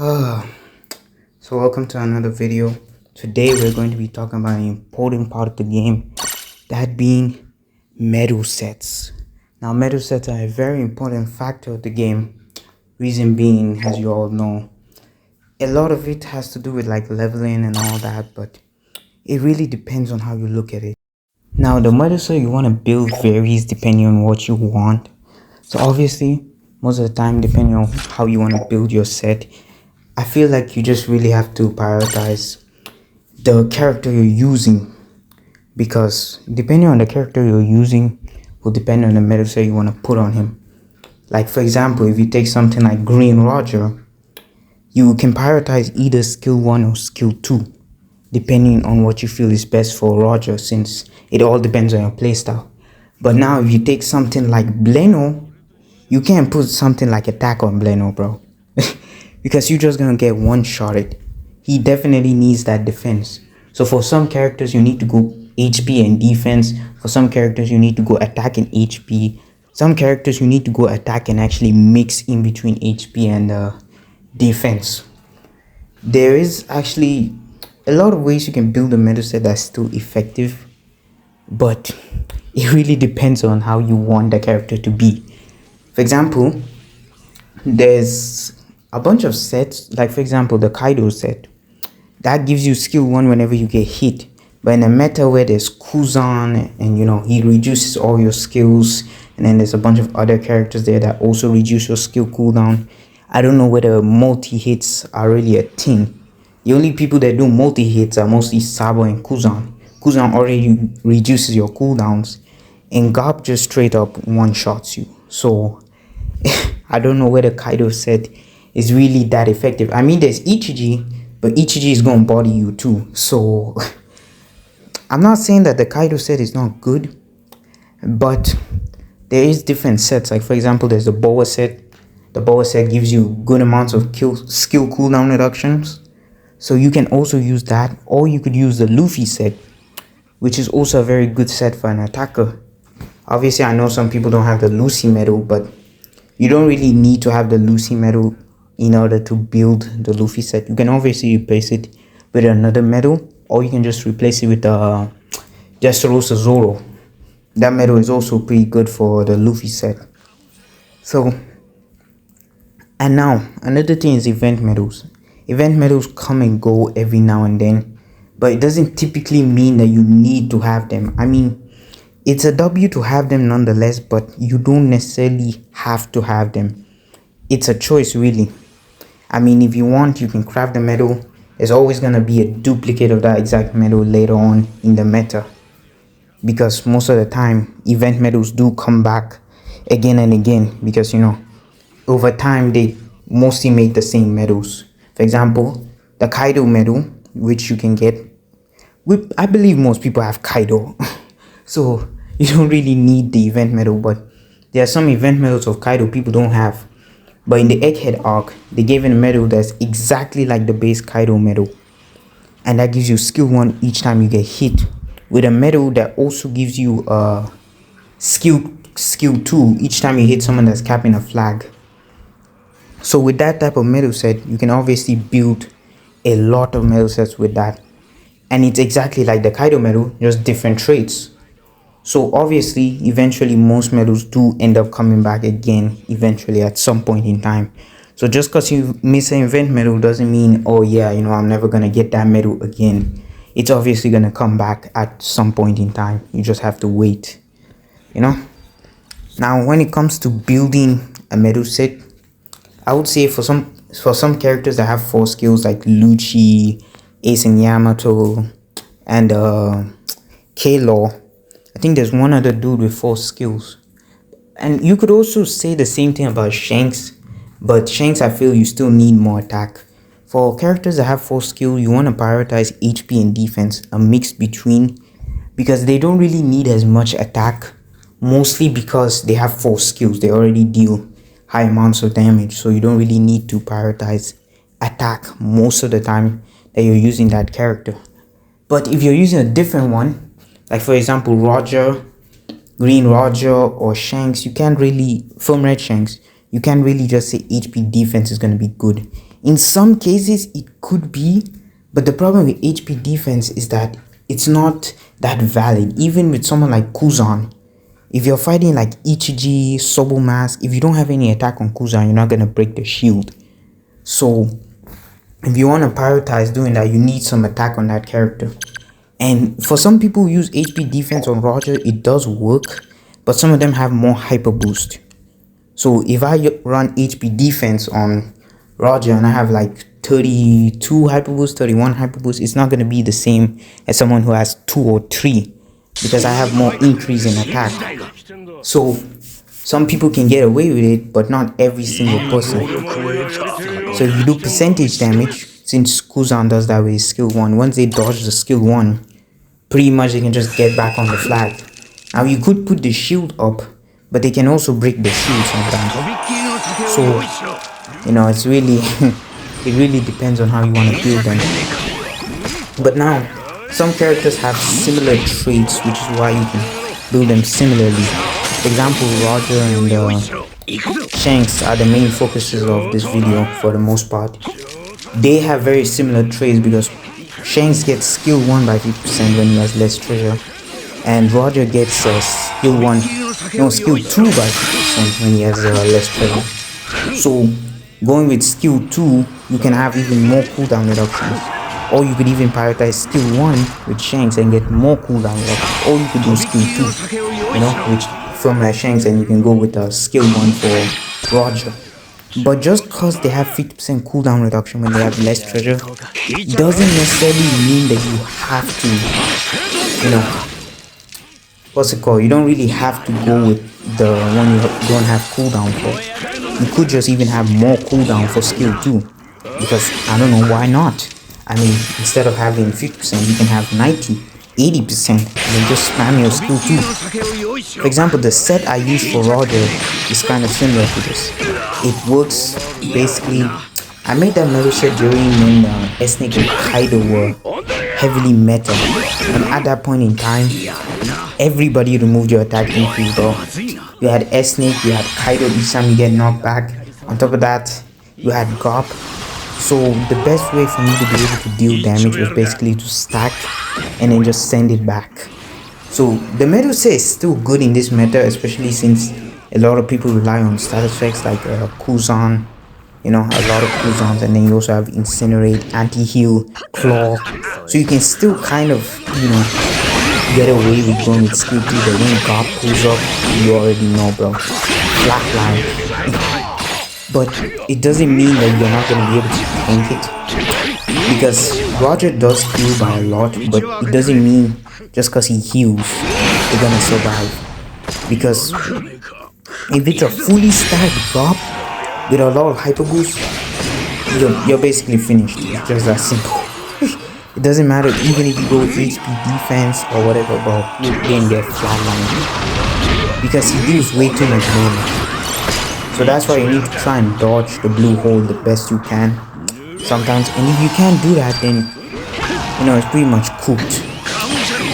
So welcome to another video. Today we're going to be talking about an important part of the game, that being medal sets. Now medal sets are a very important factor of the game. Reason being, as you all know, a lot of it has to do with like leveling and all that, but it really depends on how you look at it. Now the medal set you want to build varies depending on what you want. So obviously most of the time, depending on how you want to build your set, I feel like you just really have to prioritize the character you're using, because depending on the character you're using will depend on the medal set you want to put on him. Like for example, if you take something like Green Roger, you can prioritize either skill 1 or skill 2 depending on what you feel is best for Roger, since it all depends on your playstyle. But now if you take something like Bleno, you can't put something like attack on Bleno, bro. Because you're just gonna get one-shotted. He definitely needs that defense. So for some characters you need to go HP and defense. For some characters you need to go attack and HP. Some characters you need to go attack and actually mix in between HP and defense. There is actually a lot of ways you can build a medal set that's still effective, but it really depends on how you want the character to be. For example, there's a bunch of sets, like for example the Kaido set, that gives you skill 1 whenever you get hit. But in a meta where there's Kuzan and you know he reduces all your skills, and then there's a bunch of other characters there that also reduce your skill cooldown, I don't know whether multi-hits are really a thing. The only people that do multi-hits are mostly Sabo and Kuzan. Kuzan already reduces your cooldowns, and Garp just straight up one-shots you. So I don't know whether Kaido set is really that effective. I mean, there's Ichiji, but Ichiji is going to body you too. So I'm not saying that the Kaido set is not good, but there is different sets. Like for example, there's the Boa set. The Boa set gives you good amounts of skill cooldown reductions, so you can also use that. Or you could use the Luffy set, which is also a very good set for an attacker. Obviously I know some people don't have the Lucy medal, but you don't really need to have the Lucy medal in order to build the Luffy set. You can obviously replace it with another medal, or you can just replace it with Dressrosa Zoro. That medal is also pretty good for the Luffy set. So, and now another thing is event medals. Event medals come and go every now and then, but it doesn't typically mean that you need to have them. I mean, it's a W to have them nonetheless, but you don't necessarily have to have them. It's a choice, really. I mean, if you want, you can craft the medal. There's always going to be a duplicate of that exact medal later on in the meta, because most of the time event medals do come back again and again, because you know over time they mostly make the same medals. For example, the Kaido medal, which you can get with, I believe most people have Kaido. So you don't really need the event medal, but there are some event medals of Kaido people don't have. But in the Egghead arc, they gave it a medal that's exactly like the base Kaido medal, and that gives you skill 1 each time you get hit, with a medal that also gives you skill 2 each time you hit someone that's capping a flag. So with that type of medal set, you can obviously build a lot of medal sets with that, and it's exactly like the Kaido medal, just different traits. So obviously eventually most medals do end up coming back again eventually at some point in time. So just because you miss an event medal doesn't mean, oh yeah, you know, I'm never gonna get that medal again. It's obviously gonna come back at some point in time. You just have to wait, you know. Now when it comes to building a medal set, I would say for some characters that have 4 skills like Lucci, Ace and Yamato, and K-Law, I think there's one other dude with 4 skills. And you could also say the same thing about Shanks, but Shanks I feel you still need more attack. For characters that have 4 skills, you want to prioritize HP and defense, a mix between, because they don't really need as much attack, mostly because they have 4 skills. They already deal high amounts of damage, so you don't really need to prioritize attack most of the time that you're using that character. But if you're using a different one, like for example Roger, Green Roger, or Shanks, you can't really, from Red Shanks, you can't really just say HP defense is going to be good. In some cases it could be, but the problem with HP defense is that it's not that valid. Even with someone like Kuzan, if you're fighting like Ichiji, Sobo Mask, if you don't have any attack on Kuzan, you're not gonna break the shield. So if you want to prioritize doing that, you need some attack on that character. And for some people who use HP defense on Roger, it does work, but some of them have more hyper boost. So if I run HP defense on Roger and I have like 32 hyper boost, 31 hyper boost, it's not going to be the same as someone who has 2 or 3, because I have more increase in attack. So some people can get away with it, but not every single person. So if you do percentage damage, since Kuzan does that with his skill 1, once they dodge the skill 1, pretty much they can just get back on the flag. Now you could put the shield up, but they can also break the shield sometimes. So, you know, it's really, it really depends on how you want to build them. But now, some characters have similar traits, which is why you can build them similarly. For example, Roger and Shanks are the main focuses of this video for the most part. They have very similar traits because Shanks gets skill 1 by 50% when he has less treasure, and Roger gets skill 2 by 50% when he has less treasure. So going with skill 2, you can have even more cooldown reductions, or you could even prioritize skill 1 with Shanks and get more cooldown reductions, or you could do skill 2, you know, which from Shanks, and you can go with skill 1 for Roger. But just because they have 50% cooldown reduction when they have less treasure, doesn't necessarily mean that you have to, you know, what's it called? You don't really have to go with the one you don't have cooldown for. You could just even have more cooldown for skill 2, because I don't know, why not? I mean, instead of having 50%, you can have 90, 80%, and then just spam your skill 2. For example, the set I use for Roger is kind of similar to this. It works basically. I made that metal set during when Esnik and Kaido were heavily meta, and at that point in time, everybody removed your attack increase, bro. You had Esnik, you had Kaido each time you get knocked back. On top of that, you had Gop. So the best way for me to be able to deal damage was basically to stack and then just send it back. So the metal set is still good in this meta, especially since a lot of people rely on status effects like Kuzan, you know, a lot of Kuzans, and then you also have Incinerate, Anti-Heal, Claw. So you can still kind of, you know, get away with going with skill 2, but when Gop pulls up, you already know, bro. Flatline. But it doesn't mean that you're not going to be able to tank it, because Roger does heal by a lot, but it doesn't mean just because he heals, you're going to survive. Because if it's a fully stacked drop with a lot of hyper boost, you're basically finished. It's just that simple. It doesn't matter even if you go with HP defense or whatever, bro, you're gonna get flatlined because he deals way too much damage. So that's why you need to try and dodge the blue hole the best you can sometimes, and if you can't do that, then you know it's pretty much cooked.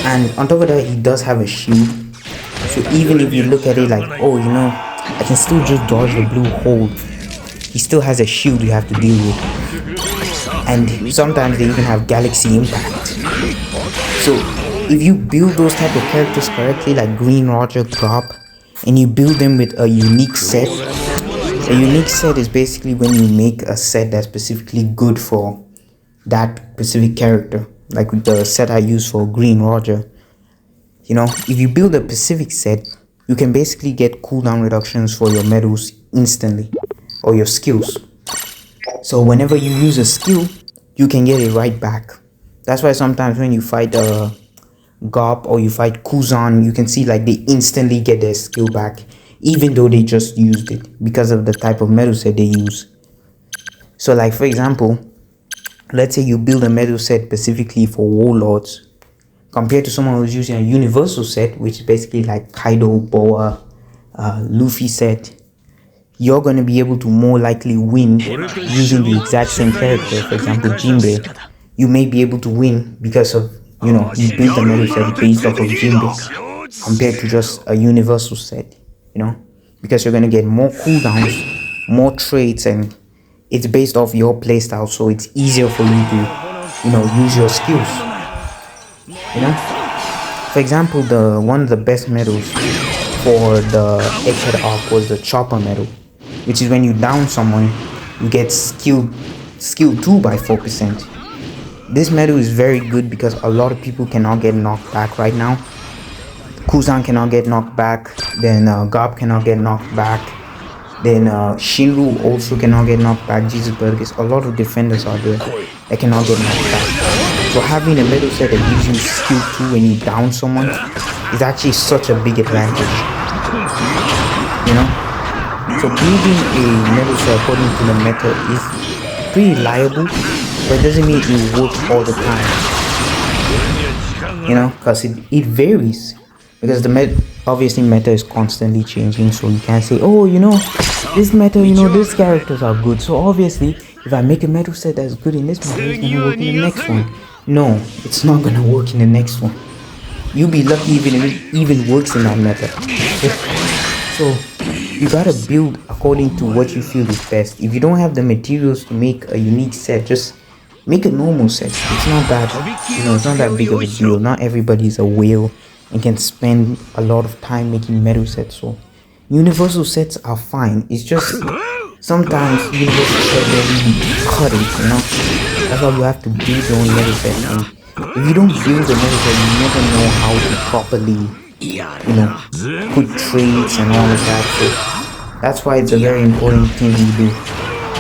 And on top of that, he does have a shield, so even if you look at it like, oh, you know, I can still just dodge the blue hole, he still has a shield you have to deal with. And sometimes they even have galaxy impact. So if you build those type of characters correctly, like Green Roger, Gop, and you build them with a unique set. A unique set is basically when you make a set that's specifically good for that specific character, like with the set I use for Green Roger. You know, if you build a specific set, you can basically get cooldown reductions for your medals instantly, or your skills. So whenever you use a skill, you can get it right back. That's why sometimes when you fight Gop or you fight Kuzan, you can see like they instantly get their skill back, even though they just used it, because of the type of metal set they use. So like for example, let's say you build a metal set specifically for warlords, compared to someone who's using a universal set, which is basically like Kaido, Boa, Luffy set. You're going to be able to more likely win using the exact same character. For example, Jinbei, you may be able to win because of, you know, you build a metal set based off of Jinbei, compared to just a universal set, you know, because you're going to get more cooldowns, more traits, and it's based off your playstyle, so it's easier for you to, use your skills. For example, one of the best medals for the Egghead arc was the Chopper medal, which is when you down someone, you get skill 2 by 4%. This medal is very good because a lot of people cannot get knocked back right now. Kuzan cannot get knocked back, then Garb cannot get knocked back, then Shinru also cannot get knocked back. Jesus Burgers, a lot of defenders are there that cannot get knocked back. So having a medal set that gives you skill 2 when you down someone is actually such a big advantage. So building a medal set according to the meta is pretty reliable, but it doesn't mean it works all the time. Because it varies. Because obviously meta is constantly changing, so you can't say, oh, this meta, these characters are good, so obviously if I make a medal set that's good in this meta, it's gonna work in the next one. No, it's not gonna work in the next one. You'll be lucky if it even works in that meta. So you gotta build according to what you feel is best. If you don't have the materials to make a unique set, just make a normal set. It's not that, it's not that big of a deal. Not everybody is a whale and can spend a lot of time making medal sets. So universal sets are fine. It's just sometimes universal sets don't really cut it, That's why you have to build your own medal set. And if you don't build a medal set, you never know how to properly, put traits and all of that. So that's why it's a very important thing you do.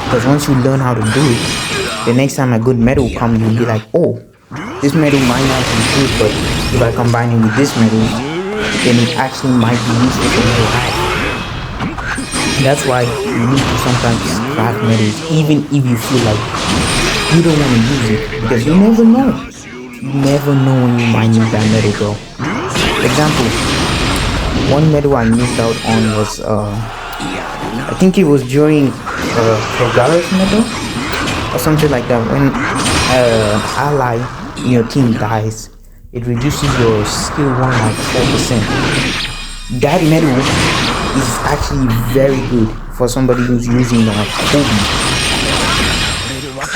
Because once you learn how to do it, the next time a good medal comes, you'll be like, oh, this medal might not be good, but if I combine it with this medal, then it actually might be useful for me to have. That's why you need to sometimes craft medals, even if you feel like you don't want to use it, because you never know. You never know when you might need that medal, bro. For example, one medal I missed out on was, I think it was during Progaris medal or something like that. When ally in your team dies, it reduces your skill 1 like 4%. That medal is actually very good for somebody who's using Kobe.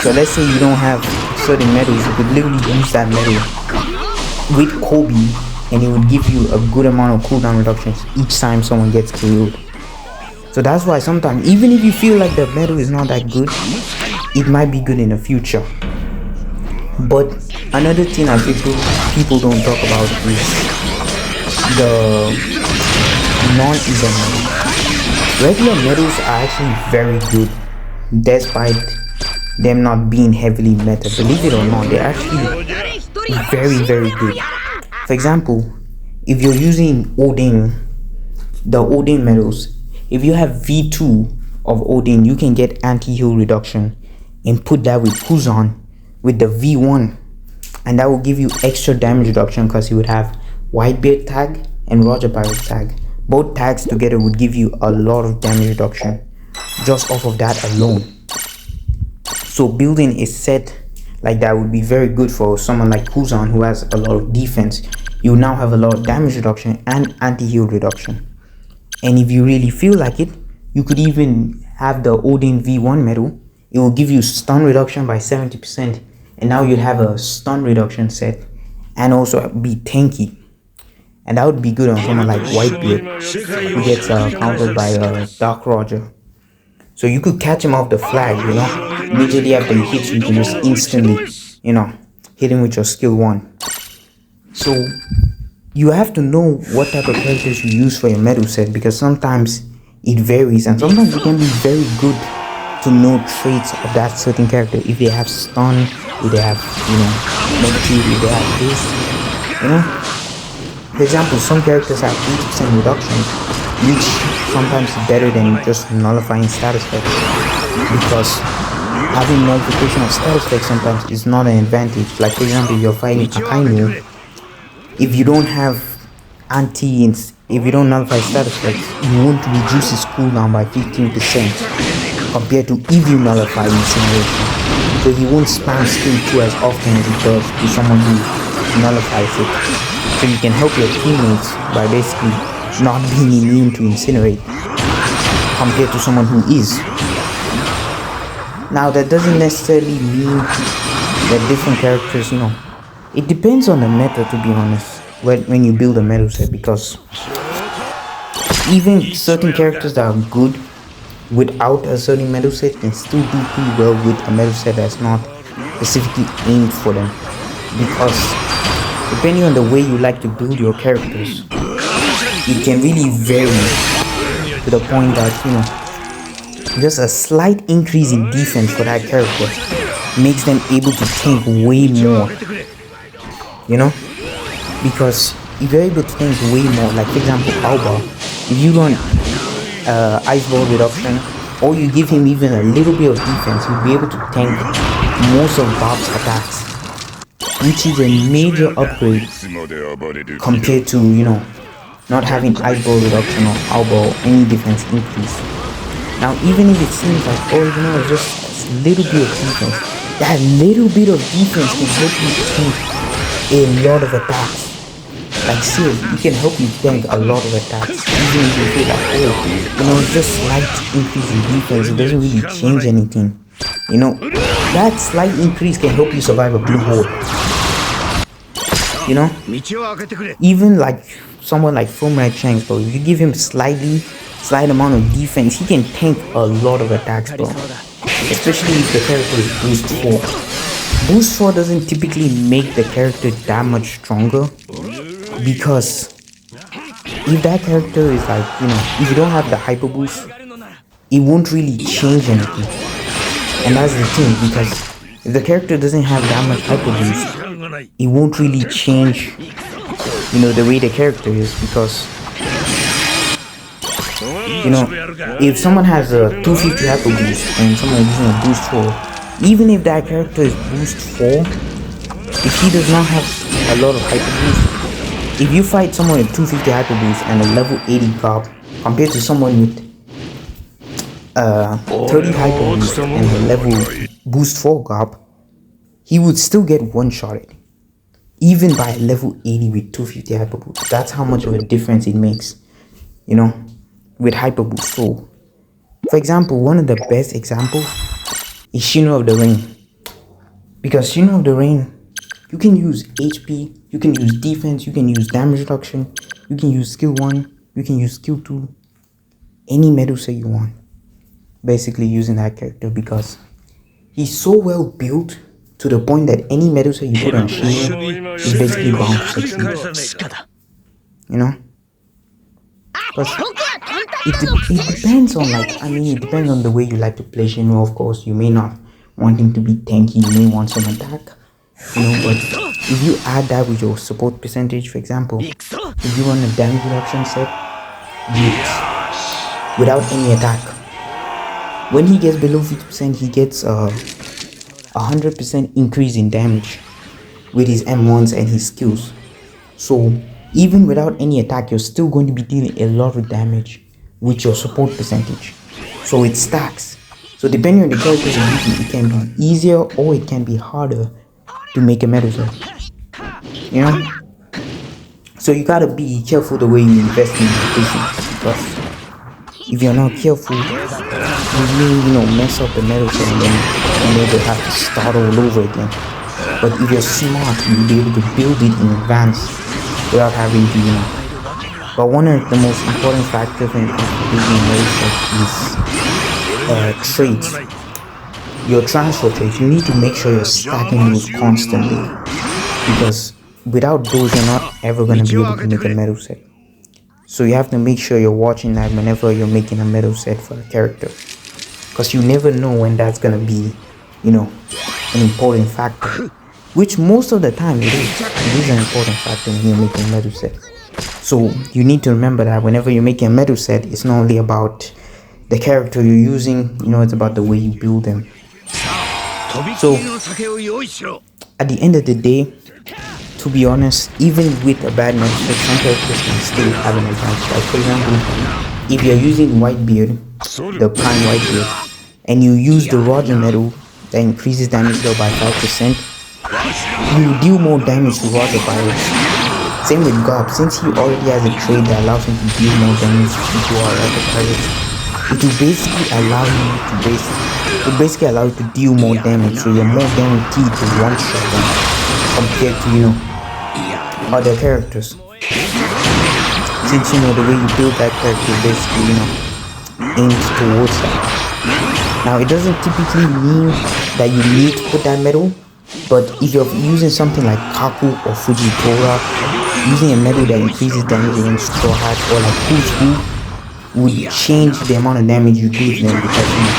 So let's say you don't have certain medals, you could literally use that medal with Kobe and it would give you a good amount of cooldown reductions each time someone gets killed. So that's why sometimes, even if you feel like the medal is not that good, it might be good in the future. But another thing I think people don't talk about is the non-event medals. Regular medals are actually very good, despite them not being heavily meta. Believe it or not, they're actually very, very good. For example, if you're using Odin, the Odin medals, if you have V2 of Odin, you can get anti-heal reduction and put that with Kuzan with the V1, and that will give you extra damage reduction because you would have Whitebeard tag and Roger Pirate tag. Both tags together would give you a lot of damage reduction just off of that alone. So building a set like that would be very good for someone like Kuzan who has a lot of defense. You now have a lot of damage reduction and anti-heal reduction. And if you really feel like it, you could even have the Odin V1 medal. It will give you stun reduction by 70%, and now you'd have a stun reduction set and also be tanky. And that would be good on someone like Whitebeard who gets countered by Dark Roger. So you could catch him off the flag, immediately after he hits you, you can just instantly, hit him with your skill 1. So you have to know what type of characters you use for your medal set, because sometimes it varies, and sometimes it can be very good to know traits of that certain character. If they have stun, if they have, negative, if they have this, For example, some characters have 80% reduction, which sometimes is better than just nullifying status effects, because having nullification of status effects sometimes is not an advantage. Like for example, if you're fighting Akainu, if you don't have if you don't nullify status effects, you won't reduce his cooldown by 15% compared to if you nullify incineration. So he won't spam skill 2 as often as he does to someone who nullifies it. So you can help your teammates by basically not being immune to incinerate compared to someone who is. Now that doesn't necessarily mean that different characters, it depends on the meta, to be honest, when you build a meta set, because even certain characters that are good without a certain meta set can still do pretty well with a meta set that's not specifically aimed for them, because depending on the way you like to build your characters, it can really vary to the point that just a slight increase in defense for that character makes them able to tank way more, because if you're able to tank way more, like for example Alba, if you run ice ball reduction, or you give him even a little bit of defense, you'll be able to tank most of Bob's attacks, which is a major upgrade compared to not having ice ball reduction or Alba or any defense increase. Now even if it seems like it's just a little bit of defense, that little bit of defense can help you tank a lot of attacks. Like seriously, it can help you tank a lot of attacks, even if you feel like it's just slight increase in defense, it doesn't really change anything. That slight increase can help you survive a blue hole. Even like someone like Fullmetal Shanks, bro, if you give him slight amount of defense, he can tank a lot of attacks, bro. Especially if the character is boost 4. Boost 4 doesn't typically make the character that much stronger, because if that character is like, if you don't have the hyper boost, it won't really change anything. And that's the thing, because if the character doesn't have that much hyper boost, it won't really change the way the character is, because if someone has a 250 hyper boost and someone is using a boost 4, even if that character is boost 4, if he does not have a lot of hyper boost, if you fight someone with 250 hyper boost and a level 80 guard compared to someone with 30 hyper boost and a level boost 4 guard, he would still get one-shotted, even by a level 80 with 250 hyper boost. That's how much of a difference it makes, with hyper boost. So for example, one of the best examples is Shino of the Rain, because Shino of the Rain, you can use HP, you can use defense, you can use damage reduction, you can use skill 1, you can use skill 2, any Medusa you want, basically using that character, because he's so well built to the point that any Medusa you put on Shino is basically bound to succeed. But it depends on it depends on the way you like to play Shino. Of course, you may not want him to be tanky, you may want some attack, but if you add that with your support percentage, for example, if you run a damage reduction set without any attack, when he gets below 50%, he gets 100% increase in damage with his M1s and his skills. So even without any attack, you're still going to be dealing a lot of damage with your support percentage. So it stacks. So depending on the characters you're using, it can be easier or it can be harder to make a Medusa. So you gotta be careful the way you invest in your business, because if you're not careful, you may mess up the Medusa and then you have to start all over again. But if you're smart, you'll be able to build it in advance without having to But one of the most important factors when it comes to building Medusa is trades. Your transfer trades, you need to make sure you're stacking those constantly, because without those you're not ever going to be able to make a Medusa set. So you have to make sure you're watching that whenever you're making a Medusa set for a character, because you never know when that's going to be an important factor, which most of the time it is an important factor when you're making a Medusa set. So you need to remember that whenever you're making a Medusa set, it's not only about the character you're using, it's about the way you build them. So at the end of the day, to be honest, even with a bad Medusa set, some characters can still have an advantage. Like for example, if you're using Whitebeard, the Prime Whitebeard, and you use the Roger medal that increases damage dealt by 5%, you deal more damage to Roger pirates. Same with Gob, since he already has a trade that allows him to deal more damage to our other pirates, it will basically allow you to deal more damage, so you're more guaranteed to one shot them compared to, you know, other characters. Since, you know, the way you build that character basically, you know, aims towards that. Now it doesn't typically mean that you need to put that medal, but if you're using something like Kaku or Fujitora, using a medal that increases damage against Straw Hats, or like Who's Who, would change the amount of damage you do to them, because, you know,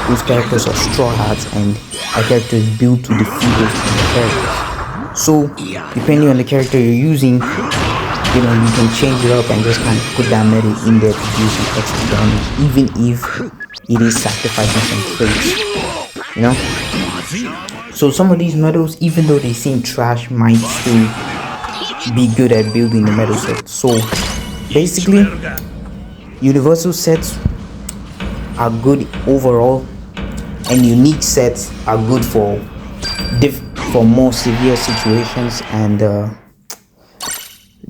those characters are Straw Hats and our character is built to defeat those kind of characters. So depending on the character you're using, you know, you can change it up and just kind of put that medal in there to do some extra damage, even if it is sacrificing some traits, you know. So some of these medals, even though they seem trash, might still be good at building the medal set. So basically, universal sets are good overall, and unique sets are good for more severe situations. And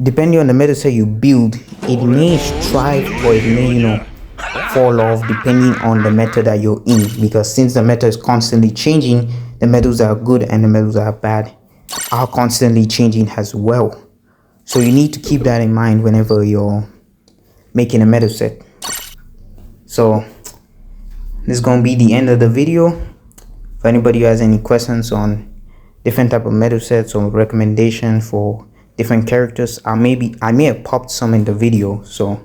depending on the meta set you build, it may strive or it may, you know, fall off depending on the meta that you're in, because since the meta is constantly changing, the medals that are good and the medals that are bad are constantly changing as well. So you need to keep that in mind whenever you're making a medal set. So this is going to be the end of the video. If anybody has any questions on different type of medal sets or recommendations for different characters, I may have popped some in the video, so